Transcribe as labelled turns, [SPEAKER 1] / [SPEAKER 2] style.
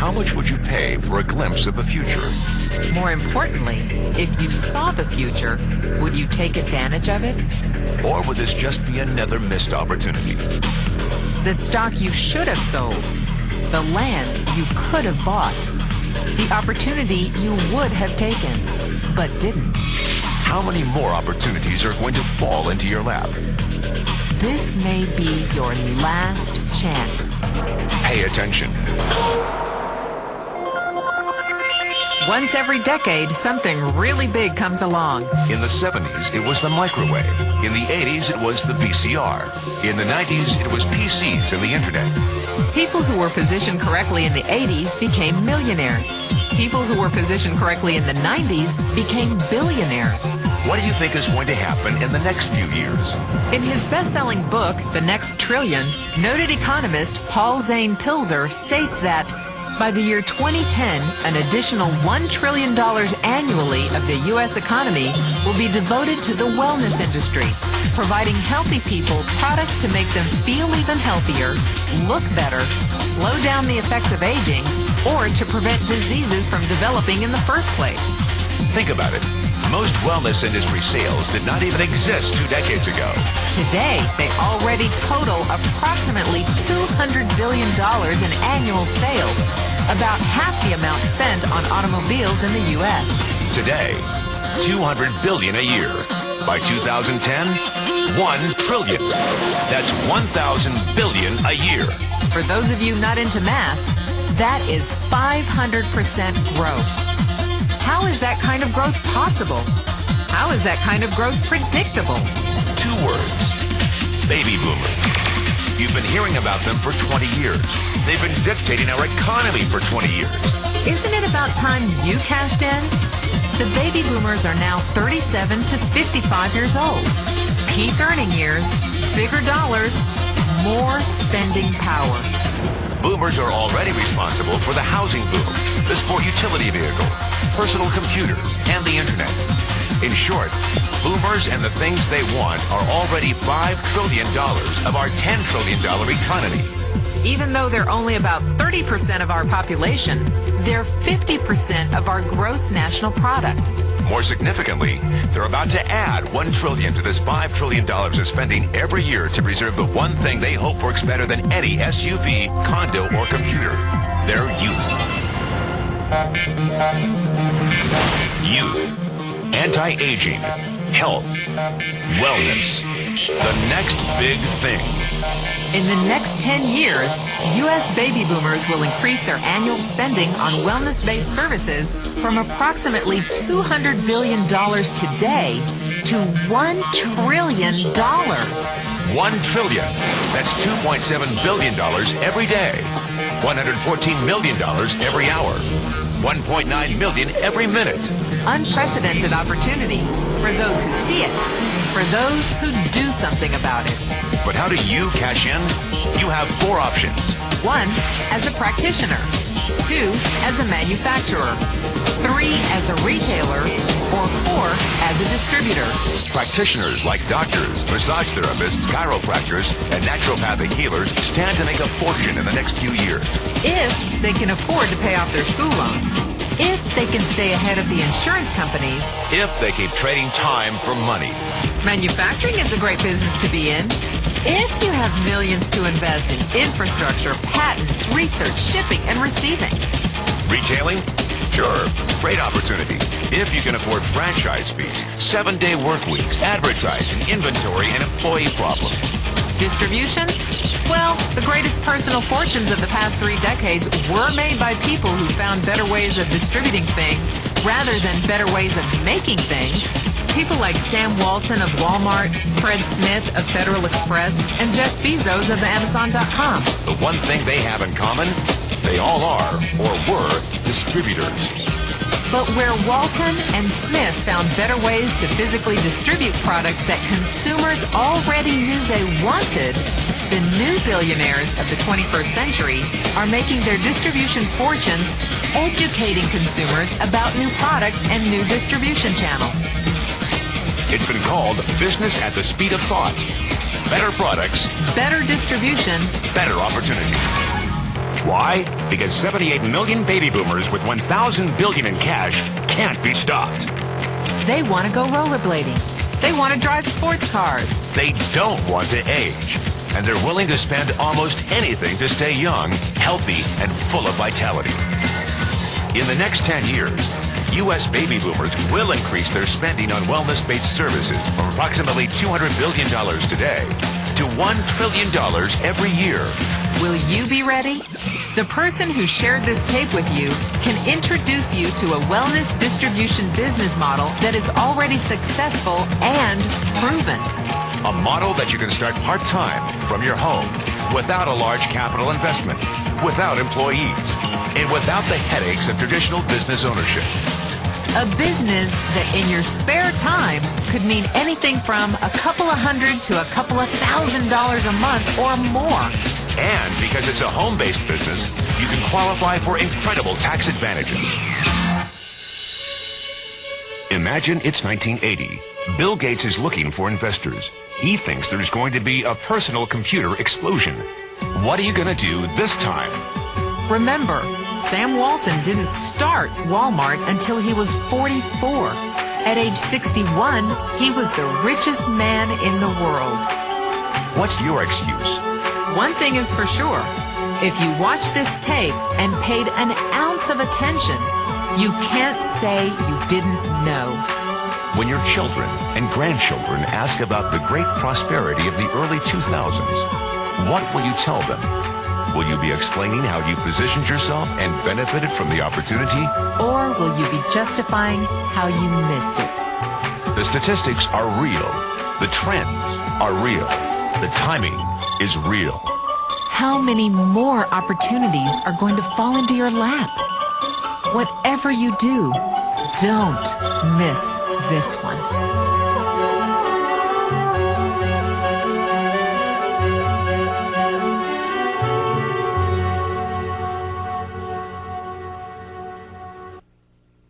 [SPEAKER 1] how much would you pay for a glimpse of the future?
[SPEAKER 2] More importantly, if you saw the future, would you take advantage of it?
[SPEAKER 1] Or would this just be another missed opportunity?
[SPEAKER 2] The stock you should have sold, the land you could have bought, the opportunity you would have taken, but didn't.
[SPEAKER 1] How many more opportunities are going to fall into your lap?
[SPEAKER 2] This may be your last chance.
[SPEAKER 1] Pay attention.
[SPEAKER 2] Once every decade, something really big comes along.
[SPEAKER 1] In the 70s, it was the microwave. In the 80s, it was the VCR. In the 90s, it was PCs and the internet.
[SPEAKER 2] People who were positioned correctly in the 80s became millionaires. People who were positioned correctly in the 90s became billionaires.
[SPEAKER 1] What do you think is going to happen in the next few years?
[SPEAKER 2] In his best-selling book, The Next Trillion, noted economist Zane Pilzer states that by the year 2010, an additional $1 trillion annually of the U.S. economy will be devoted to the wellness industry, providing healthy people products to make them feel even healthier, look better, slow down the effects of aging, or to prevent diseases from developing in the first place.
[SPEAKER 1] Think about it. Most wellness industry sales did not even exist 2 decades ago.
[SPEAKER 2] Today, they already total approximately $200 billion in annual sales, about half the amount spent on automobiles in the U.S.
[SPEAKER 1] Today, $200 billion a year. By 2010, $1 trillion. That's 1,000 billion a year.
[SPEAKER 2] For those of you not into math, that is 500% growth. How is that kind of growth possible? How is that kind of growth predictable?
[SPEAKER 1] 2 words. Baby boomers. You've been hearing about them for 20 years. They've been dictating our economy for 20 years.
[SPEAKER 2] Isn't it about time you cashed in? The baby boomers are now 37 to 55 years old. Peak earning years, bigger dollars, more spending power.
[SPEAKER 1] Boomers are already responsible for the housing boom, the sport utility vehicle, personal computers, and the internet. In short, boomers and the things they want are already $5 trillion of our $10 trillion economy.
[SPEAKER 2] Even though they're only about 30% of our population, they're 50% of our gross national product.
[SPEAKER 1] More significantly, they're about to add $1 trillion to this $5 trillion of spending every year to preserve the one thing they hope works better than any SUV, condo, or computer: their youth. Youth. Anti-aging. Health. Wellness. The next big thing.
[SPEAKER 2] In the next 10 years, U.S. baby boomers will increase their annual spending on wellness-based services from approximately $200 billion today to $1 trillion.
[SPEAKER 1] $1 trillion. That's $2.7 billion every day. $114 million every hour. $1.9 million every minute.
[SPEAKER 2] Unprecedented opportunity for those who see it, for those who do something about it.
[SPEAKER 1] But how do you cash in? You have 4 options.
[SPEAKER 2] 1, as a practitioner. 2, as a manufacturer. 3, as a retailer. Or 4, as a distributor.
[SPEAKER 1] Practitioners like doctors, massage therapists, chiropractors, and naturopathic healers stand to make a fortune in the next few years.
[SPEAKER 2] If they can afford to pay off their school loans. If they can stay ahead of the insurance companies.
[SPEAKER 1] If they keep trading time for money.
[SPEAKER 2] Manufacturing is a great business to be in. If you have millions to invest in infrastructure, patents, research, shipping, and receiving.
[SPEAKER 1] Retailing? Sure, great opportunity. If you can afford franchise fees, 7-day work weeks, advertising, inventory, and employee problems.
[SPEAKER 2] Distribution? Well, the greatest personal fortunes of the past 3 decades were made by people who found better ways of distributing things rather than better ways of making things. People like Sam Walton of Walmart, Fred Smith of Federal Express, and Jeff Bezos of Amazon.com.
[SPEAKER 1] The one thing they have in common, they all are, or were, distributors.
[SPEAKER 2] But where Walton and Smith found better ways to physically distribute products that consumers already knew they wanted, the new billionaires of the 21st century are making their distribution fortunes educating consumers about new products and new distribution channels.
[SPEAKER 1] It's been called business at the speed of thought. Better products.
[SPEAKER 2] Better distribution.
[SPEAKER 1] Better opportunity. Why? Because 78 million baby boomers with 1,000 billion in cash can't be stopped.
[SPEAKER 2] They want to go rollerblading. They want to drive sports cars.
[SPEAKER 1] They don't want to age. And they're willing to spend almost anything to stay young, healthy, and full of vitality. In the next 10 years, U.S. baby boomers will increase their spending on wellness-based services from approximately $200 billion today to $1 trillion every year.
[SPEAKER 2] Will you be ready? The person who shared this tape with you can introduce you to a wellness distribution business model that is already successful and proven.
[SPEAKER 1] A model that you can start part-time from your home without a large capital investment, without employees, and without the headaches of traditional business ownership.
[SPEAKER 2] A business that in your spare time could mean anything from a couple of hundred to a couple of $1,000s a month or more.
[SPEAKER 1] And because it's a home-based business, you can qualify for incredible tax advantages. Imagine it's 1980. Bill Gates is looking for investors. He thinks there's going to be a personal computer explosion. What are you going to do this time?
[SPEAKER 2] Remember, Sam Walton didn't start Walmart until he was 44. At age 61, he was the richest man in the world.
[SPEAKER 1] What's your excuse?
[SPEAKER 2] One thing is for sure. If you watch this tape and paid an ounce of attention, you can't say you didn't know.
[SPEAKER 1] When your children and grandchildren ask about the great prosperity of the early 2000s, what will you tell them? Will you be explaining how you positioned yourself and benefited from the opportunity?
[SPEAKER 2] Or will you be justifying how you missed it?
[SPEAKER 1] The statistics are real. The trends are real. The timing is real.
[SPEAKER 2] How many more opportunities are going to fall into your lap? Whatever you do, don't miss this one.